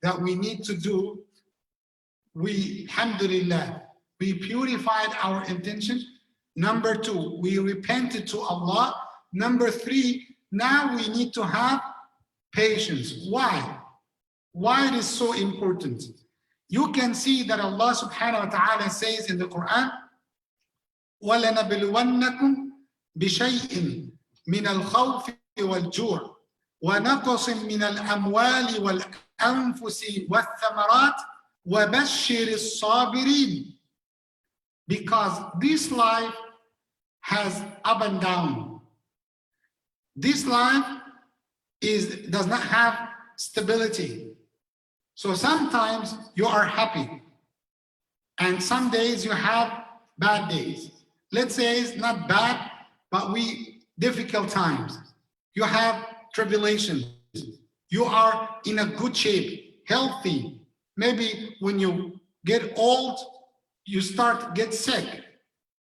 that we need to do, we, alhamdulillah, we purified our intention. Number two, we repented to Allah. Number three, now we need to have patience. Why? Why it is so important? You can see that Allah subhanahu wa ta'ala says in the Quran, وَلَنَبْلُوَنَّكُمْ بِشَيْءٍ مِنَ الْخَوْفِ وَالْجُوعِ وَنَقْصٍ مِنَ الْأَمْوَالِ وَالْأَنفُسِ وَالثَّمَرَاتِ وَبَشِّرِ الصَّابِرِينَ. Because this life has up and down. This life does not have stability. So sometimes you are happy, and some days you have bad days. Let's say it's not bad, but difficult times. You have tribulations. You are in a good shape, healthy. Maybe when you get old, you start to get sick,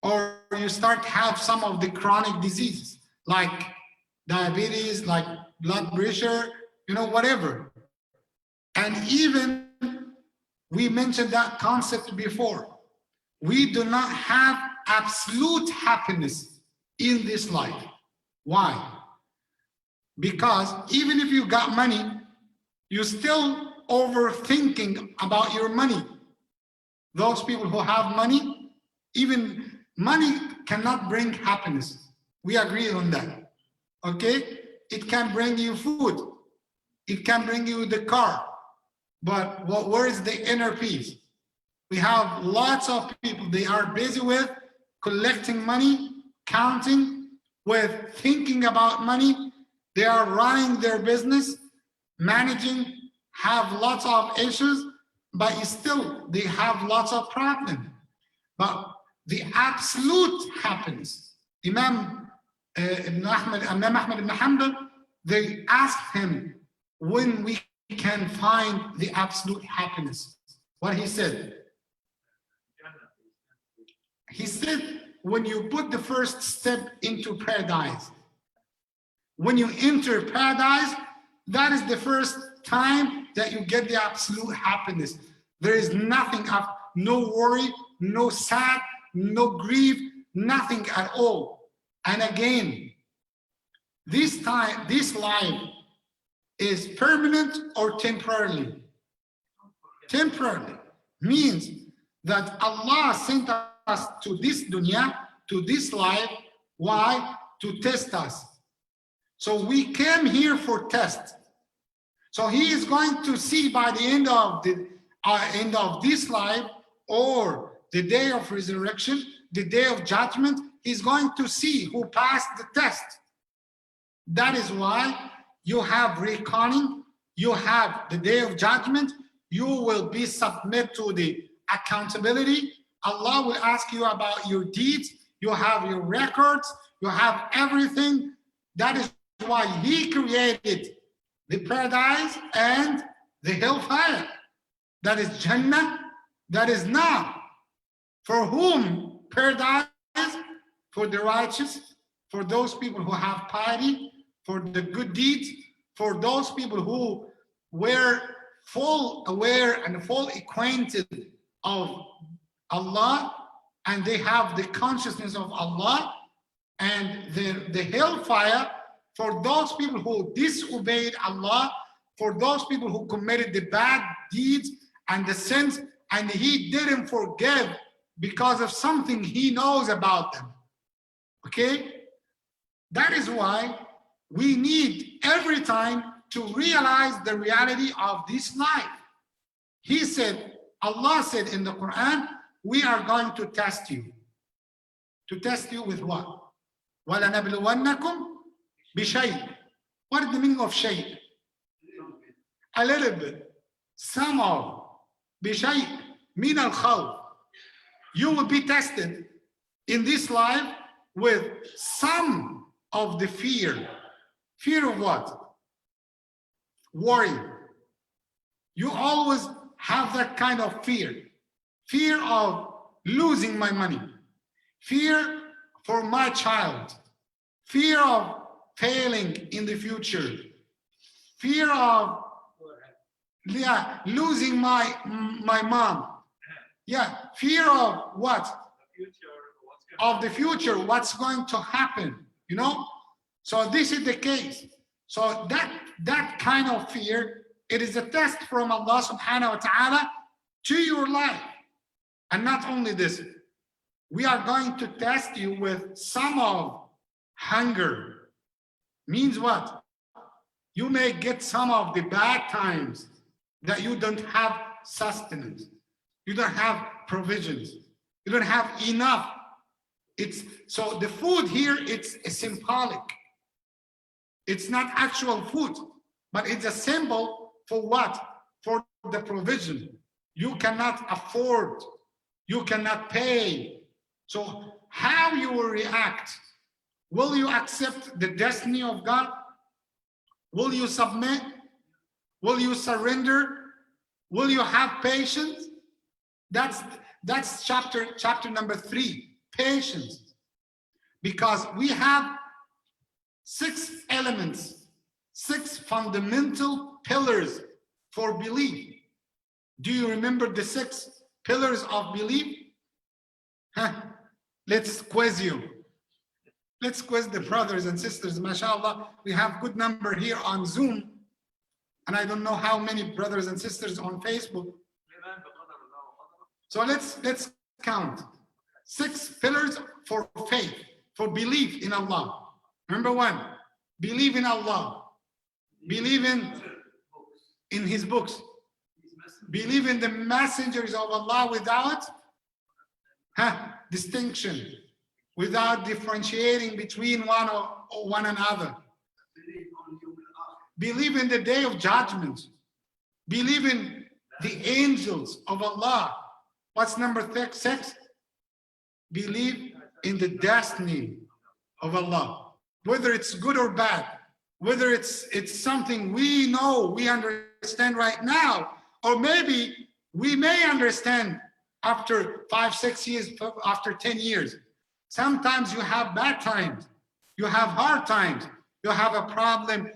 or you start to have some of the chronic diseases like diabetes, like blood pressure, whatever. And even we mentioned that concept before. We do not have absolute happiness in this life. Why? Because even if you got money, you're still overthinking about your money. Those people who have money, even money cannot bring happiness. We agree on that. Okay? It can bring you food. It can bring you the car. But where is the inner peace? We have lots of people, they are busy with collecting money, counting, with thinking about money. They are running their business, managing, have lots of issues, but still they have lots of problems. But the absolute happiness, Imam Ahmed ibn Hanbal, they asked him when we can find the absolute happiness. What he said? He said, when you put the first step into paradise, when you enter paradise, that is the first time that you get the absolute happiness. There is nothing, no worry, no sad, no grief, nothing at all. And again, this life is permanent or temporarily? Temporarily means that Allah sent us to this dunya, to this life. Why? To test us. So we came here for test. So He is going to see by the end of this life, or the day of resurrection, the day of judgment, He's going to see who passed the test. That is why you have reckoning, you have the day of judgment, you will be submitted to the accountability. Allah will ask you about your deeds, you have your records, you have everything. That is why He created the paradise and the hellfire. That is Jannah, that is Nar. For whom? Paradise, for the righteous, for those people who have piety, for the good deeds, for those people who were full aware and full acquainted of Allah, and they have the consciousness of Allah. And the hellfire for those people who disobeyed Allah, for those people who committed the bad deeds and the sins, and He didn't forgive because of something He knows about them. Okay? That is why we need every time to realize the reality of this life. He said, Allah said in the Quran, we are going to test you. To test you with what? وَلَنَبْلُوَنَّكُمْ بِشَيْءٍ. What is the meaning of shay? A little bit. Some of. بِشَيْءٍ مِنَ الْخَوْفِ. You will be tested in this life with some of the fear. Fear of what? Worry. You always have that kind of fear. Fear of losing my money. Fear for my child. Fear of failing in the future. Fear of Yeah, losing my mom. Yeah, fear of what? Of the future, what's going to happen, you know? So this is the case. So that kind of fear, it is a test from Allah subhanahu wa ta'ala to your life. And not only this, we are going to test you with some of hunger. Means what? You may get some of the bad times that you don't have sustenance. You don't have provisions. You don't have enough. So the food here, it's symbolic. It's not actual food, but it's a symbol for what? For the provision. You cannot afford. You cannot pay. So how you will react? Will you accept the destiny of God? Will you submit? Will you surrender? Will you have patience? That's chapter number 3, patience. Because we have 6 elements, 6 fundamental pillars for belief. Do you remember the 6 pillars of belief? Let's quiz you. Let's quiz the brothers and sisters. MashaAllah, we have good number here on Zoom. And I don't know how many brothers and sisters on Facebook. So let's count. 6 pillars for faith, for belief in Allah. Number 1, believe in Allah. Believe in His books. Believe in the messengers of Allah without distinction, without differentiating between one another. Believe in the day of judgment. Believe in the angels of Allah. What's number 6? Believe in the destiny of Allah, whether it's good or bad, whether it's something we know, we understand right now, or maybe we may understand after 5, 6 years, after 10 years. Sometimes you have bad times, you have hard times, you have a problem,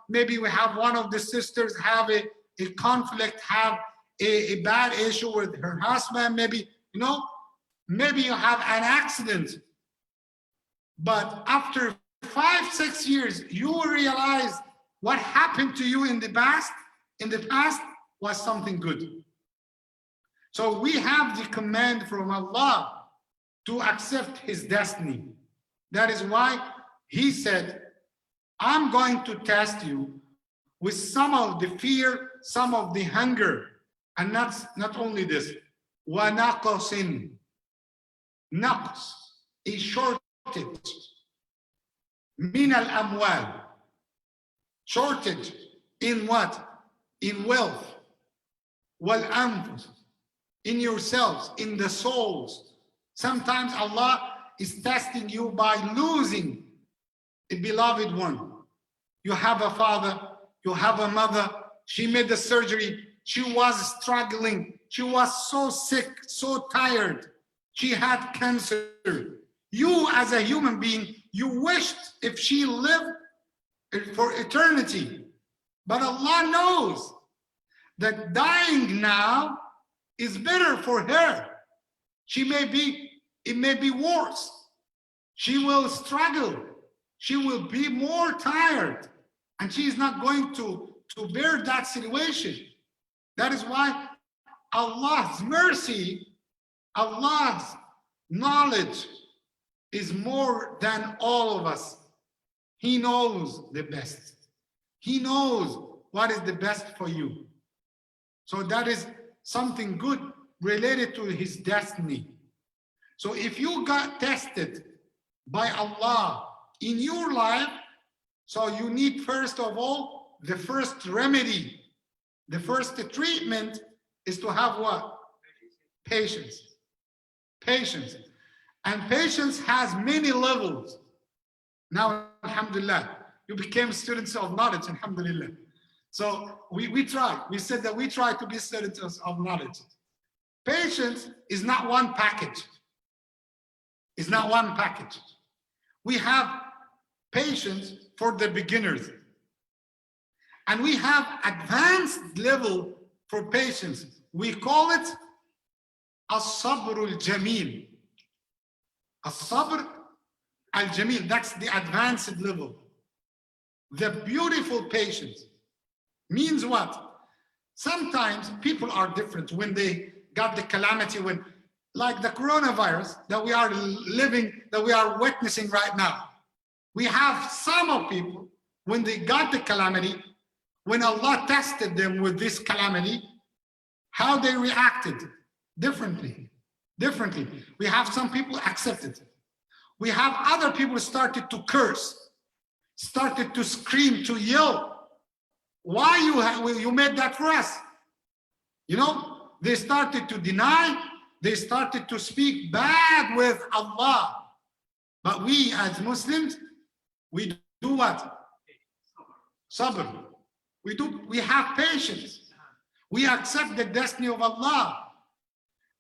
maybe we have one of the sisters have a conflict, have a bad issue with her husband, maybe, maybe you have an accident. But after 5, 6 years, you will realize what happened to you in the past was something good. So we have the command from Allah to accept His destiny. That is why He said, I'm going to test you with some of the fear, some of the hunger. And not only this, وَنَقْصٍ, naqs, a shortage, min al-amwal, shortage in what? In wealth, wal-anfus, in yourselves, in the souls. Sometimes Allah is testing you by losing a beloved one. You have a father, you have a mother, she made the surgery, she was struggling, she was so sick, so tired, she had cancer. You as a human being, you wished if she lived for eternity. But Allah knows that dying now is better for her. It may be worse. She will struggle. She will be more tired. And she is not going to bear that situation. That is why Allah's mercy, Allah's knowledge is more than all of us. He knows the best. He knows what is the best for you. So that is something good related to His destiny. So if you got tested by Allah in your life, so you need, first of all, the first remedy, the first treatment is to have what? Patience. Patience. And patience has many levels. Now, alhamdulillah, you became students of knowledge, alhamdulillah. So we try. We said that we try to be students of knowledge. Patience is not one package. It's not one package. We have patience for the beginners. And we have advanced level for patience. We call it as-sabr al-jameel. As-sabr al-jameel, that's the advanced level. The beautiful patience means what? Sometimes people are different when they got the calamity, when, like the coronavirus that we are living, that we are witnessing right now. We have some of people, when they got the calamity, when Allah tested them with this calamity, how they reacted differently. We have some people accepted. We have other people started to curse, started to scream, to yell. Why you made that for us? You know, they started to deny, they started to speak bad with Allah. But we as Muslims, we do what? Sabr. We have patience. We accept the destiny of Allah.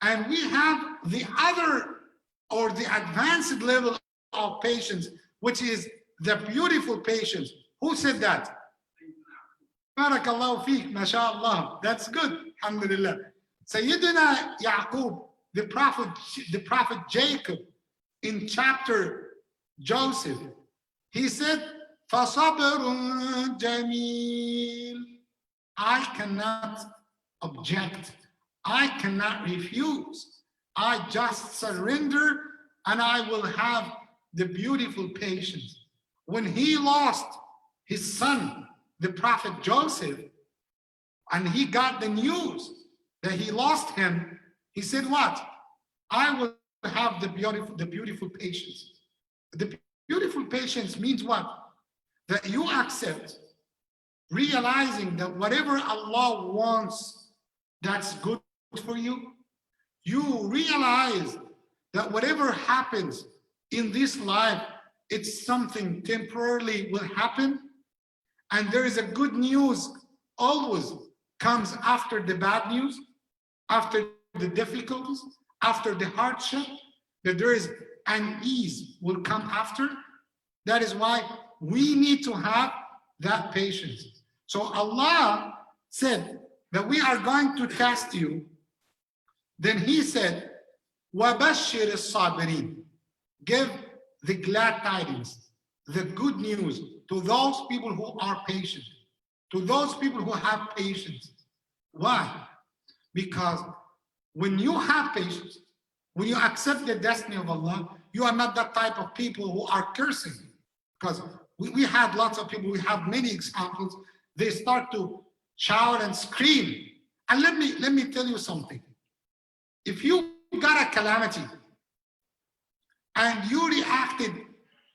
And we have the other, or the advanced level of patience, which is the beautiful patience. Who said that? Barakallahu feek, mashallah. That's good, alhamdulillah. Sayyidina Yaqub, the prophet Jacob, in chapter Joseph, he said, فَصَبْرٌ جَمِيلٌ. I cannot object. I cannot refuse. I just surrender, and I will have the beautiful patience. When he lost his son, the prophet Joseph, and he got the news that he lost him, he said what? I will have the beautiful patience. The beautiful patience means what? That you accept, realizing that whatever Allah wants, that's good for you. You realize that whatever happens in this life, it's something temporarily will happen. And there is a good news always comes after the bad news, after the difficulties, after the hardship, that there is an ease will come after. That is why we need to have that patience. So Allah said that we are going to test you. Then he said, وَبَشِّرِ الصَّابِرِينَ. Give the glad tidings, the good news to those people who are patient, to those people who have patience. Why? Because when you have patience, when you accept the destiny of Allah, you are not that type of people who are cursing. Because we had lots of people, we have many examples, they start to shout and scream. And let me tell you something. If you got a calamity and you reacted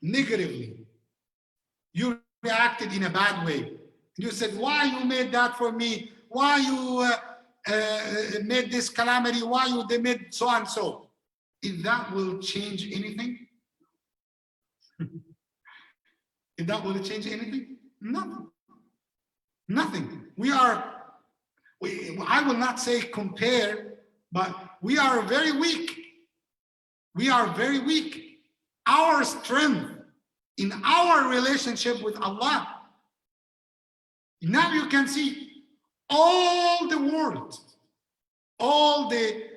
negatively, you reacted in a bad way, you said, why you made that for me? Why you made this calamity? Why they made so and so? If that will change anything? If that will change anything? Nothing. Nothing. I will not say compare, but we are very weak. We are very weak. Our strength in our relationship with Allah. Now you can see all the world, all the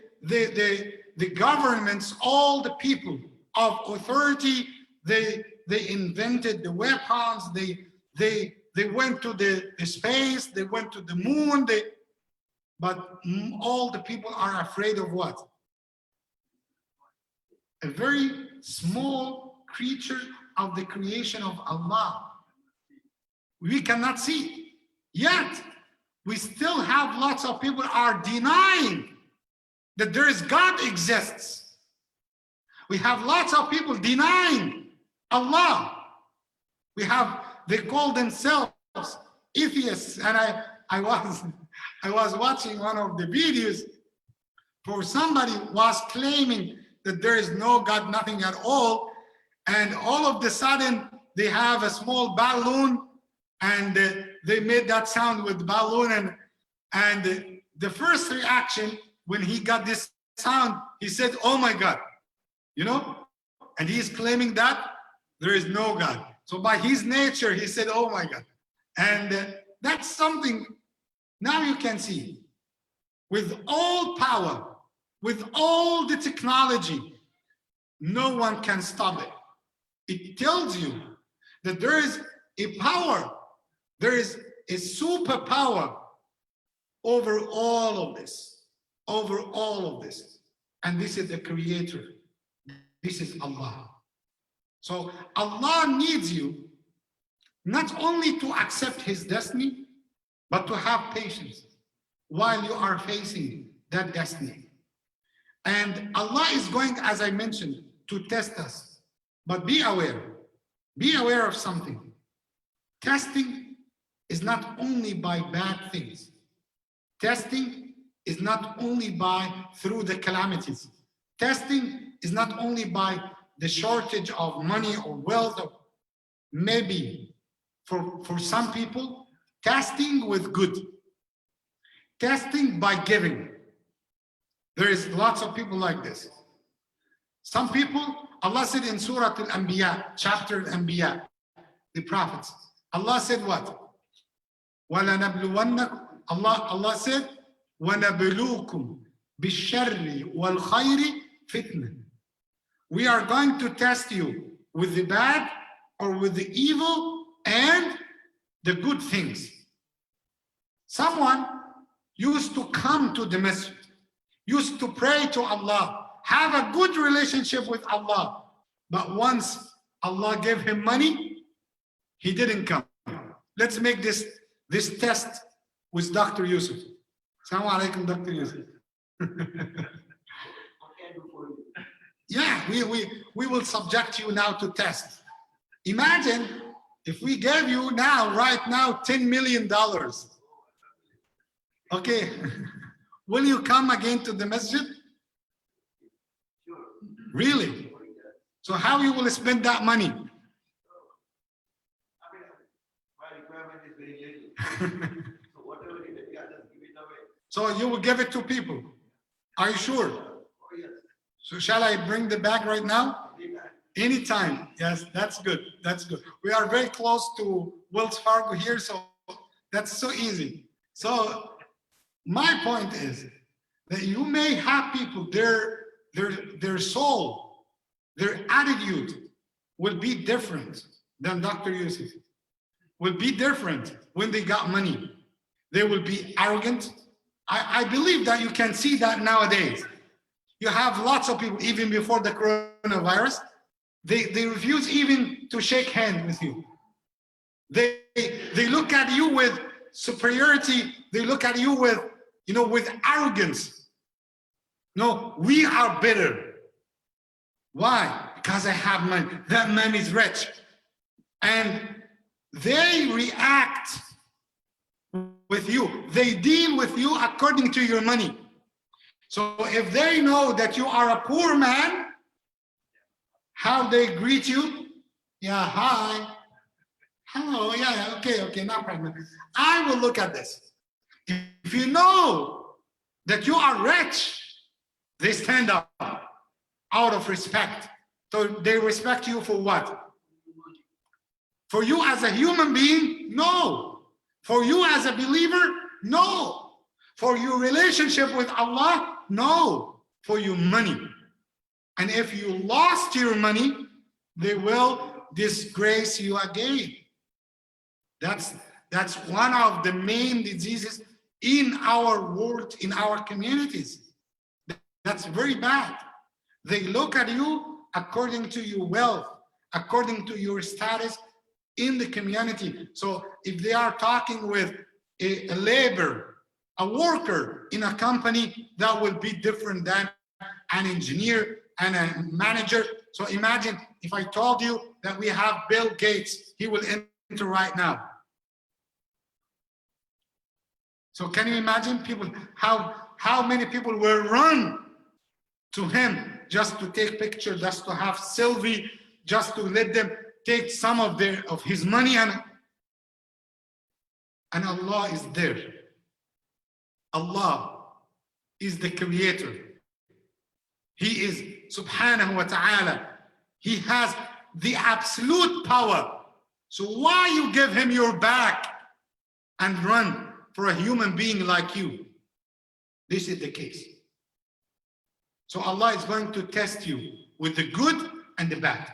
governments, all the people of authority, they invented the weapons, they went to the space, they went to the moon, but all the people are afraid of what? A very small creature of the creation of Allah. We cannot see. Yet, we still have lots of people are denying that there is God exists. We have lots of people denying Allah. We have, they call themselves atheists. And I was watching one of the videos for somebody was claiming that there is no God, nothing at all. And all of the sudden they have a small balloon and they made that sound with the balloon. And the first reaction when he got this sound, he said, oh my God, you know, and he's claiming that there is no God. So by his nature, he said, oh my God. And That's something now you can see. With all power, with all the technology, no one can stop it. It tells you that there is a power, there is a superpower over all of this, over all of this. And this is the creator. This is Allah. So Allah needs you not only to accept his destiny, but to have patience while you are facing that destiny. And Allah is going, as I mentioned, to test us. But be aware of something. Testing is not only by bad things. Testing is not only by through the calamities. Testing is not only by the shortage of money or wealth, or maybe for some people, testing with good. Testing by giving. There is lots of people like this. Some people, Allah said in Surah Al-Anbiya, chapter Al-Anbiya, the prophets, Allah said what? وَلَنَبْلُوَنَّكُمْ Allah said, وَنَبْلُوكُمْ بِالشَّرِّ وَالْخَيْرِ فِتْنَةً. We are going to test you with the bad or with the evil and the good things. Someone used to come to the masjid, used to pray to Allah, have a good relationship with Allah. But once Allah gave him money, he didn't come. Let's make this test with Dr. Yusuf. Assalamu alaikum, Dr. Yusuf. Yeah, we will subject you now to test. Imagine if we gave you right now, $10 million. Okay, will you come again to the masjid? Really? So how you will spend that money? So you will give it to people. Are you sure? So shall I bring the bag right now? Anytime. Yes, that's good. That's good. We are very close to Wells Fargo here, so that's so easy. So my point is that you may have people, their soul, their attitude will be different than Dr. Yusuf. Will be different when they got money. They will be arrogant. I believe that you can see that nowadays. You have lots of people, even before the coronavirus, they refuse even to shake hands with you. They look at you with superiority. They look at you with, with arrogance. No, we are better. Why? Because I have money. That man is rich. And they react with you. They deal with you according to your money. So if they know that you are a poor man, how they greet you? Yeah, hi. Hello, yeah, okay, no problem. I will look at this. If you know that you are rich, they stand up out of respect. So they respect you for what? For you as a human being? No. For you as a believer? No. For your relationship with Allah? No. For your money. And if you lost your money, they will disgrace you again. That's one of the main diseases in our world, in our communities. That's very bad. They look at you according to your wealth, according to your status in the community. So if they are talking with a labor, a worker in a company, that will be different than an engineer and a manager. So imagine if I told you that we have Bill Gates, he will enter right now. So can you imagine people, how many people will run to him just to take pictures, just to have selfie, just to let them take some of his money, and Allah is there. Allah is the creator. He is subhanahu wa ta'ala. He has the absolute power. So why you give him your back? and run for a human being like you. This is the case. So Allah is going to test you with the good and the bad.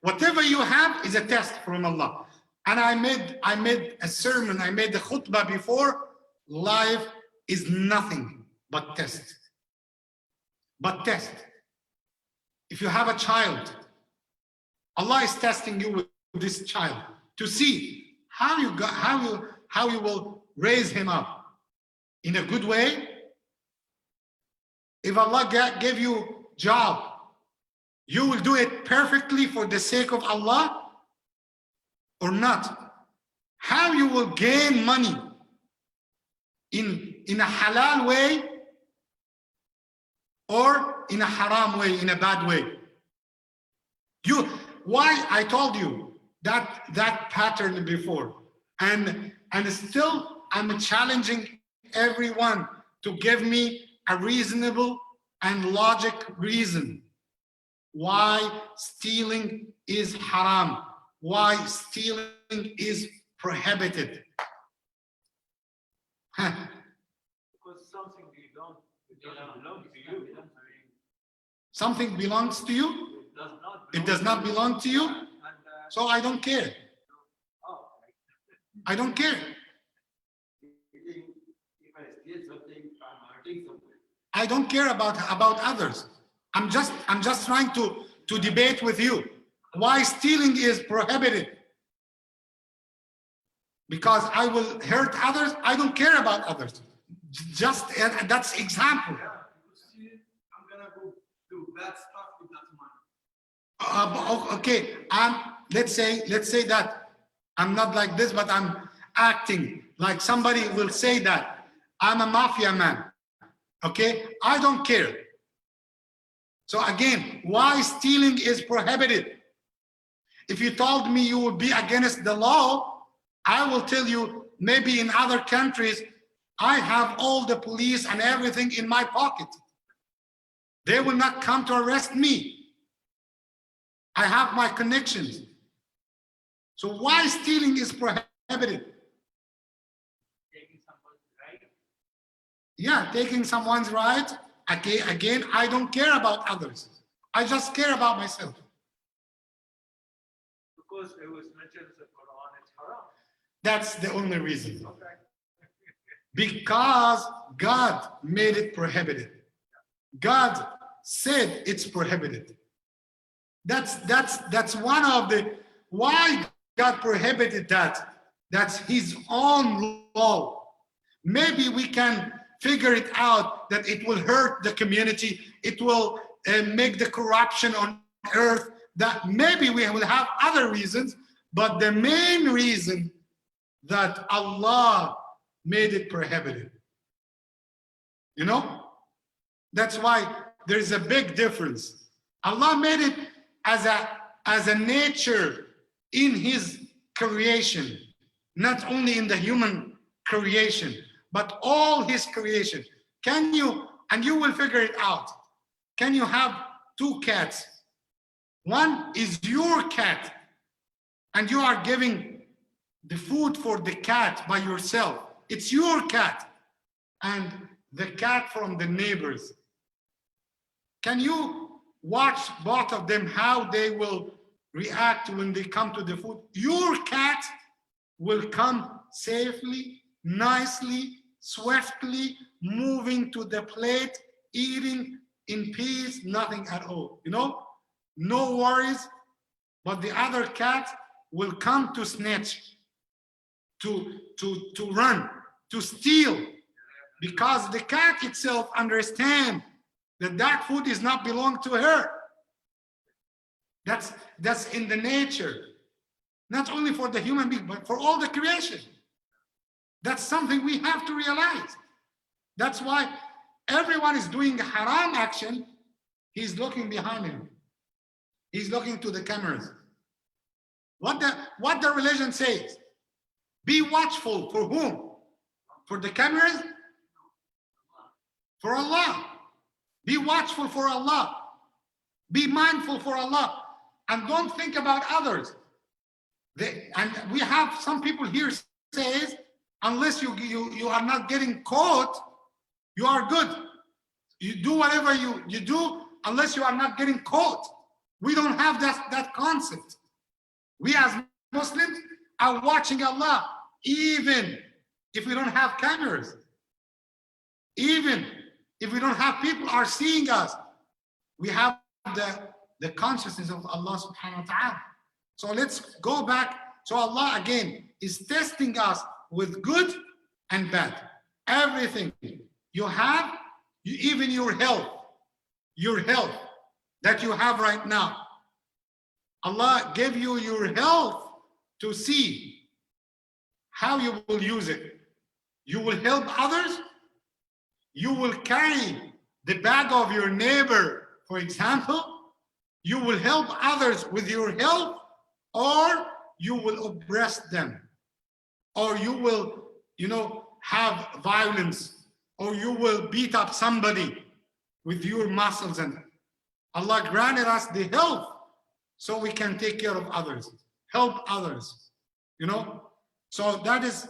Whatever you have is a test from Allah. And I made a sermon, I made a khutbah before. Life is nothing but test. But test. If you have a child, Allah is testing you with this child to see how you will raise him up in a good way. If Allah gave you job, you will do it perfectly for the sake of Allah or not. How you will gain money in a halal way or in a haram way, in a bad way. Why I told you that pattern before, and still I'm challenging everyone to give me a reasonable and logic reason why stealing is haram, why stealing is prohibited. Because something doesn't belong to you. Something belongs to you? It does not belong to you? So I don't care. I don't care. I don't care about others. I'm just trying to debate with you why stealing is prohibited. Because I will hurt others. I don't care about others. Just that's example. I'm gonna go do bad stuff with that money. Okay. Let's say that I'm not like this, but I'm acting like somebody will say that I'm a mafia man. Okay, I don't care. So again, why stealing is prohibited? If you told me you would be against the law, I will tell you maybe in other countries, I have all the police and everything in my pocket. They will not come to arrest me. I have my connections. So why stealing is prohibited? Yeah, taking someone's right. Okay, again, I don't care about others. I just care about myself. Because it was mentioned in the Quran, it's haram. That's the only reason. Okay. Because God made it prohibited. God said it's prohibited. That's one of the why God prohibited that. That's His own law. Maybe we can figure it out that it will hurt the community, it will make the corruption on earth, that maybe we will have other reasons, but the main reason that Allah made it prohibited. You know? That's why there's a big difference. Allah made it as a nature in His creation, not only in the human creation, but all His creation. Can you, and you will figure it out, can you have two cats? One is your cat, and you are giving the food for the cat by yourself. It's your cat, and the cat from the neighbors. Can you watch both of them, how they will react when they come to the food? Your cat will come safely, nicely, swiftly, moving to the plate, eating in peace, nothing at all, you know? No worries. But the other cat will come to snatch, to run, to steal, because the cat itself understands that that food is not belong to her. That's in the nature, not only for the human being, but for all the creation. That's something we have to realize. That's why everyone is doing a haram action. He's looking behind him. He's looking to the cameras. What the religion says, be watchful for whom? For the cameras? For Allah. Be watchful for Allah. Be mindful for Allah. And don't think about others. And we have some people here says unless you are not getting caught, you are good. You do whatever you do unless you are not getting caught. We don't have that concept. We as Muslims are watching Allah, even if we don't have cameras, even if we don't have people are seeing us. We have the consciousness of Allah subhanahu wa ta'ala. So let's go back. So Allah again is testing us with good and bad. Everything you have, even your health that you have right now. Allah gave you your health to see how you will use it. You will help others. You will carry the bag of your neighbor, for example. You will help others with your health, or you will oppress them, or you will, have violence, or you will beat up somebody with your muscles. And Allah granted us the health so we can take care of others, help others, So that is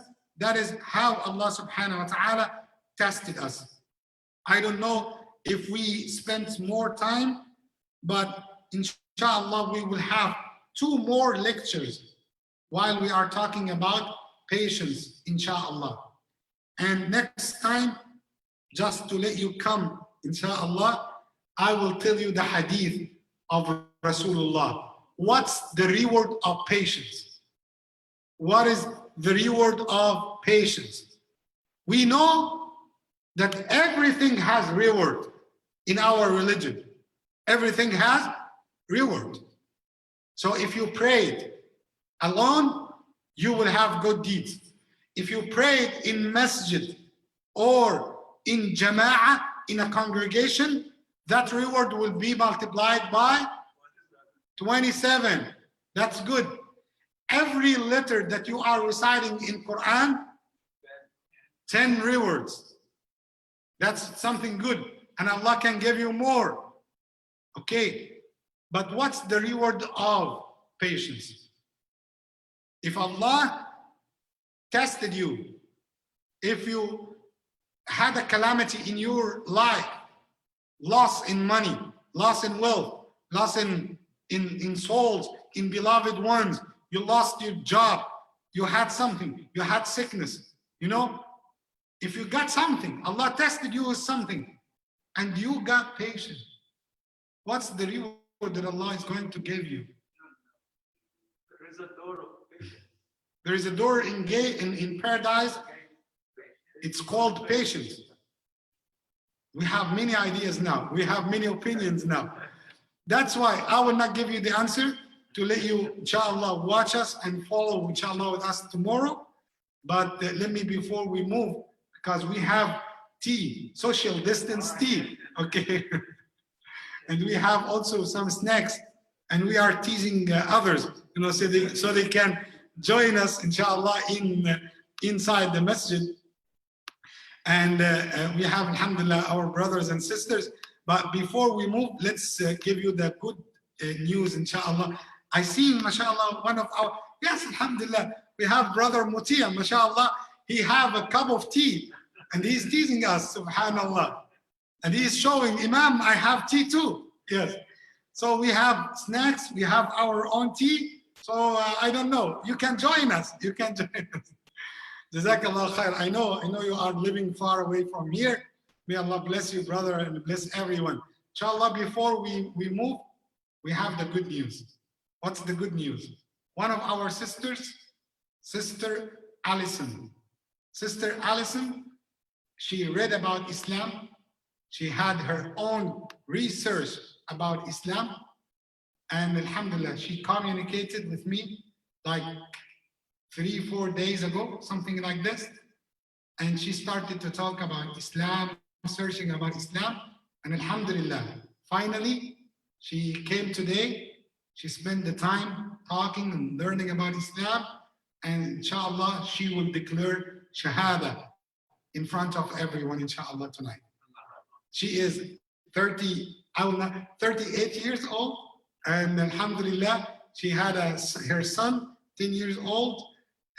how Allah subhanahu wa ta'ala tested us. I don't know if we spent more time, but inshallah we will have 2 more lectures while we are talking about patience, inshallah. And next time, just to let you come, inshallah, I will tell you the hadith of Rasulullah. What's the reward of patience? What is the reward of patience? We know that everything has reward in our religion. Everything has reward. So if you prayed alone, you will have good deeds. If you prayed in masjid or in jama'ah, in a congregation, that reward will be multiplied by 27. That's good. Every letter that you are reciting in Quran, 10 rewards. That's something good. And Allah can give you more. Okay. But what's the reward of patience? If Allah tested you, if you had a calamity in your life, loss in money, loss in wealth, loss in souls, in beloved ones, you lost your job, you had something, you had sickness, if you got something, Allah tested you with something, and you got patience, what's the reward that Allah is going to give you? There is a door of patience. There is a door in paradise. It's called patience. We have many ideas now. We have many opinions now. That's why I will not give you the answer, to let you, inshallah, watch us and follow, inshallah, with us tomorrow. But let me, before we move, because we have tea, social distance tea, okay? And we have also some snacks, and we are teasing others, so they can join us, inshallah, inside the masjid. And we have, alhamdulillah, our brothers and sisters. But before we move, let's give you the good news, inshallah. I see, mashallah, one of our, yes, alhamdulillah, we have brother Mutia, mashallah, he have a cup of tea, and he's teasing us, subhanallah. And he's showing, Imam, I have tea too. Yes. So we have snacks, we have our own tea. So I don't know, you can join us. You can join us. Jazakallah khair. I know you are living far away from here. May Allah bless you, brother, and bless everyone. Inshallah, before we move, we have the good news. What's the good news? One of our sisters, Sister Allison. Sister Allison, she read about Islam. She had her own research about Islam. And alhamdulillah, she communicated with me like 3-4 days ago, something like this. And she started to talk about Islam, searching about Islam. And alhamdulillah, finally, she came today. She spent the time talking and learning about Islam. And inshallah, she will declare Shahada in front of everyone, inshallah, tonight. She is 38 years old. And alhamdulillah, she had her son, 10 years old.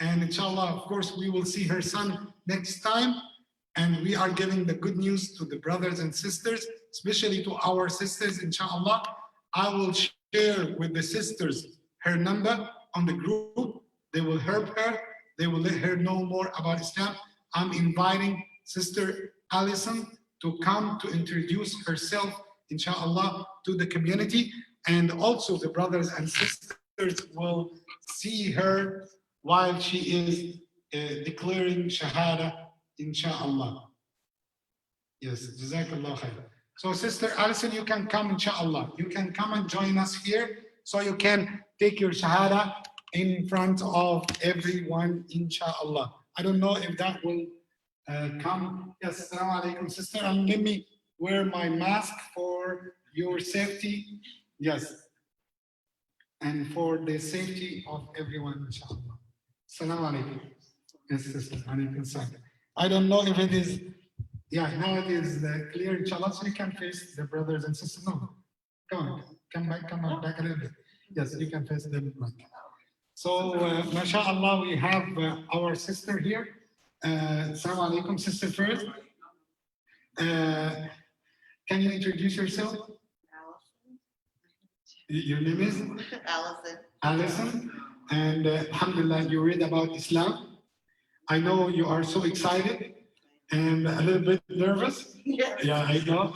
And inshallah, of course, we will see her son next time. And we are giving the good news to the brothers and sisters, especially to our sisters, inshallah. I will share with the sisters her number on the group. They will help her. They will let her know more about Islam. I'm inviting Sister Allison to come to introduce herself, inshallah, to the community. And also the brothers and sisters will see her while she is declaring Shahada, inshallah. Yes, Jazakallah khair. So Sister Alison, you can come, inshallah. You can come and join us here so you can take your Shahada in front of everyone, inshallah. I don't know if that will come. Yes, assalamu alaikum, sister. And let me wear my mask for your safety. Yes. And for the safety of everyone, inshallah. Assalamu alaikum. Yes, sister. Alaikum salam. I don't know if it is, yeah, now it is clear, inshallah, so you can face the brothers and sisters. No, come on, come back a little bit. Yes, you can face them. So, mashallah, we have our sister here. Assalamu alaikum, sister first. Can you introduce yourself? Your name is? Allison. Allison. And alhamdulillah, you read about Islam. I know you are so excited and a little bit nervous. Yes. Yeah, I know.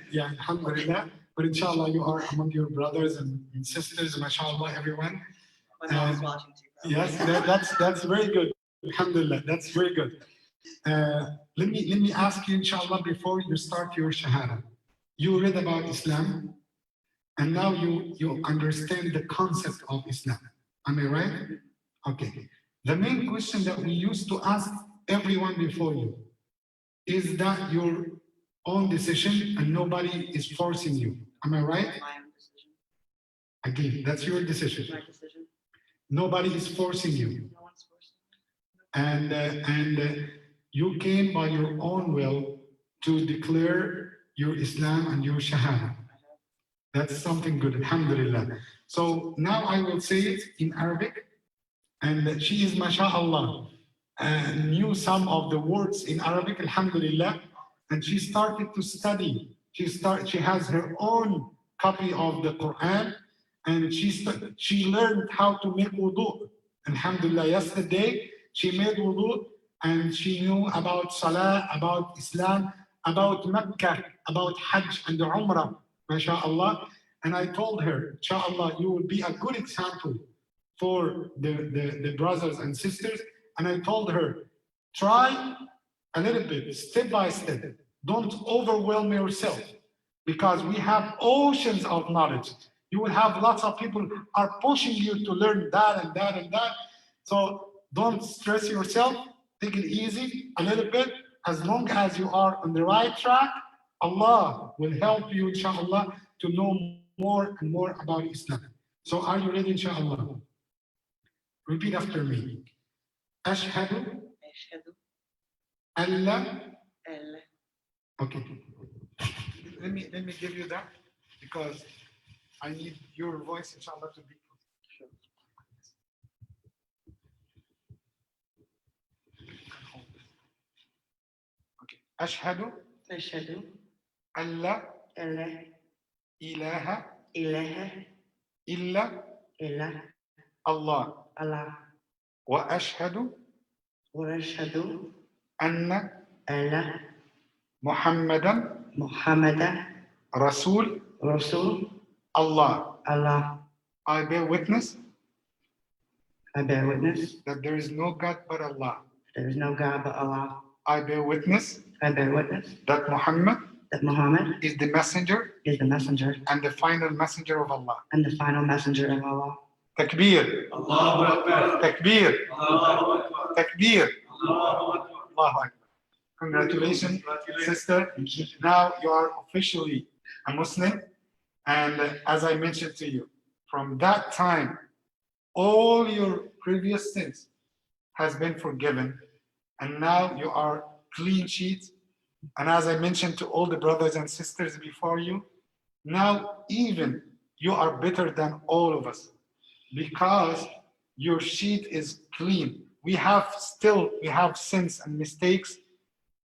Yeah, alhamdulillah. But inshallah, you are among your brothers and sisters, mashallah, everyone. My mom's watching too. Yes, that's very good. Alhamdulillah, that's very good. Let me ask you, inshallah, before you start your shahada. You read about Islam, and now you understand the concept of Islam. Am I right? Okay. The main question that we used to ask everyone before you is that your own decision and nobody is forcing you. Am I right? My own decision. Again, that's your decision. My decision. Nobody is forcing you. No one's forcing me. And you came by your own will to declare your Islam and your Shahada. That's something good, alhamdulillah. So now I will say it in Arabic, and she is, mashallah, knew some of the words in Arabic, alhamdulillah, and she started to study. She has her own copy of the Quran, and she learned how to make wudu. Alhamdulillah, yesterday she made wudu, and she knew about Salah, about Islam, about Mecca, about Hajj and Umrah, mashallah. And I told her, inshallah, you will be a good example for the brothers and sisters. And I told her, try a little bit, step by step. Don't overwhelm yourself, because we have oceans of knowledge. You will have lots of people are pushing you to learn that and that and that. So don't stress yourself. Take it easy a little bit. As long as you are on the right track, Allah will help you, inshallah, to know more and more about Islam. So are you ready, inshallah? Repeat after me. Ashhadu أشهد alla. أن Okay. Let me give you that, because I need your voice, inshallah, to be clear. Okay. Ashhadu أشهد alla أن لا ilaha إله illa إلا Allah. الله Wa ashhadu وأشهد anna أن Muhammadan محمدا Rasul رسول Allah. الله. I bear witness I bear witness that there is no God but Allah. there is no God but Allah. I bear witness I bear witness that Muhammad that Muhammad is the messenger is the messenger and the final messenger of Allah. and the final messenger of Allah. Takbir. Allahu Akbar. Takbir. Allahu Akbar. Takbir. Allahu Akbar. Allahu Akbar. Congratulations, sister. Now you are officially a Muslim. And as I mentioned to you, from that time, all your previous sins has been forgiven. And now you are clean sheets. And as I mentioned to all the brothers and sisters before you, now even you are better than all of us, because your sheet is clean. we have sins and mistakes,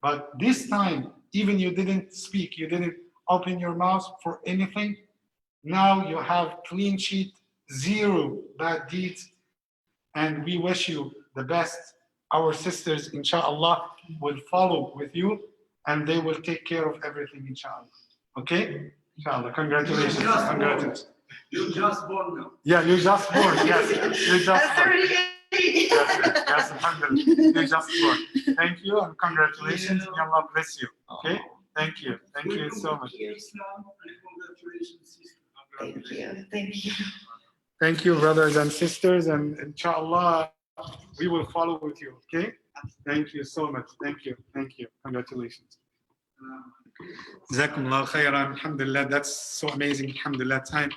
but this time, even you didn't speak, you didn't open your mouth for anything. Now you have clean sheet, 0 bad deeds, and we wish you the best. Our sisters, inshallah, will follow with you, and they will take care of everything, inshallah. Okay? Inshallah, congratulations. Congratulations. You're just born now. Yeah, you just born. Yes, you just born. Yes, alhamdulillah. You just born. Thank you and congratulations. May Allah bless you. Okay? Thank you. Thank you so much. Congratulations, sister. Thank you. Thank you. Thank you, brothers and sisters, and inshallah, we will follow with you. Okay? Thank you so much. Thank you. Thank you. Congratulations. Jazakumullah khairan. Alhamdulillah, that's so amazing. Alhamdulillah time.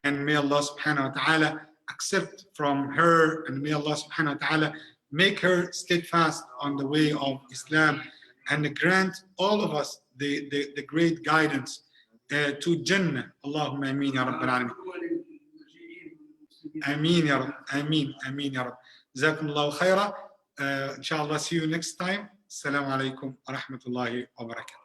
And may Allah subhanahu wa ta'ala accept from her, and may Allah subhanahu wa ta'ala make her steadfast on the way of Islam, and grant all of us the great guidance to Jannah. Allahumma ameen ya Rabbil Alameen. Ameen ya Rabb. Ameen. Ameen ya Rabb. Jazakumullah khairan. Inshallah, see you next time. Assalamu alaikum wa rahmatullahi wa barakatuh.